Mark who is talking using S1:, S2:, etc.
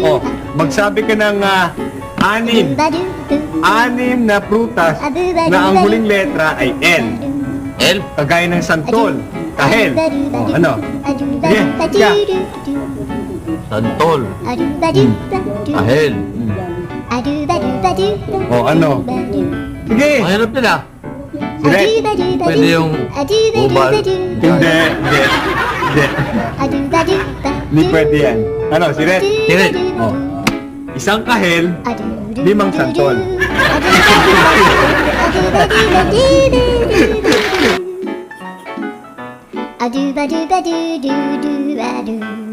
S1: Oh, magsabi ka ng anim na prutas na ang huling letra ay L.
S2: L?
S1: Kagaya ng santol, kahel. Oh, ano? Sige, sige.
S2: Santol. Ahel.
S1: Oh, ano? Sige.
S2: Mahirap nila.
S1: Sige.
S2: Pwede yung bubal.
S1: Hindi. Hindi pwede yan. Ano, siret?
S2: Siret.
S1: Oh. Isang kahel, 5 santol.
S3: A do ba do ba do do do ba do.